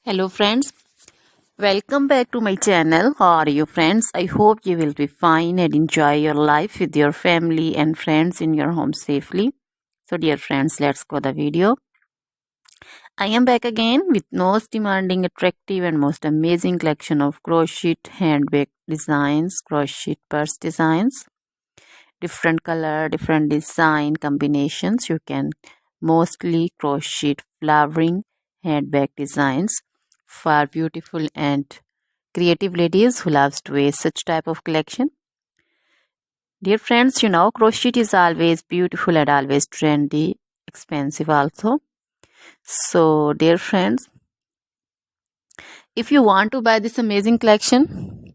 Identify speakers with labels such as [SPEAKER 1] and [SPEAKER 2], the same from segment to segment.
[SPEAKER 1] Hello friends, welcome back to my channel. How are you friends? I hope you will be fine and enjoy your life with your family and friends in your home safely. So dear friends, let's go the video. I am back again with most demanding, attractive and most amazing collection of crochet handbag designs, crochet purse designs, different color, different design combinations. You can mostly crochet flowering handbag designs for beautiful and creative ladies who loves to wear such type of collection. Dear friends, you know crochet is always beautiful and always trendy, expensive also. So dear friends, if you want to buy this amazing collection,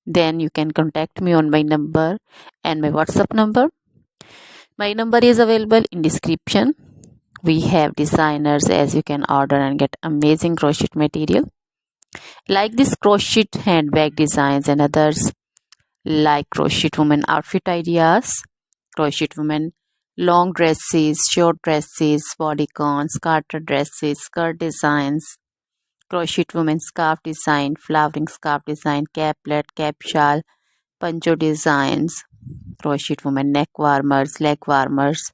[SPEAKER 1] then you can contact me on my number and my WhatsApp number. My number is available in description. We have designers as you can order and get amazing crochet material like this crochet handbag designs and others like crochet woman outfit ideas, crochet woman long dresses, short dresses, bodycons, garter dresses, skirt designs, crochet woman scarf design, flowering scarf design, caplet, cap shawl, poncho designs, crochet woman neck warmers, leg warmers,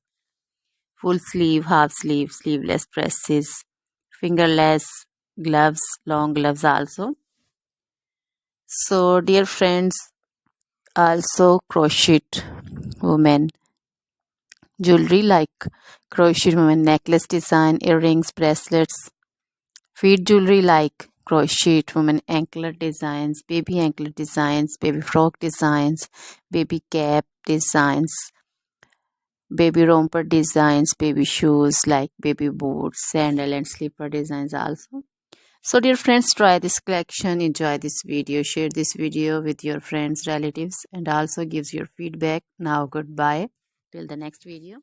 [SPEAKER 1] full sleeve, half sleeve, sleeveless dresses, fingerless gloves, long gloves also. So dear friends, also crochet women jewelry like crochet women necklace design, earrings, bracelets, feet jewelry like crochet women anklet designs, baby frock designs, baby cap designs, baby romper designs, baby shoes like baby boots, sandal and slipper designs also. So dear friends, try this collection, enjoy this video, share this video with your friends, relatives and also gives your feedback. Now goodbye till the next video.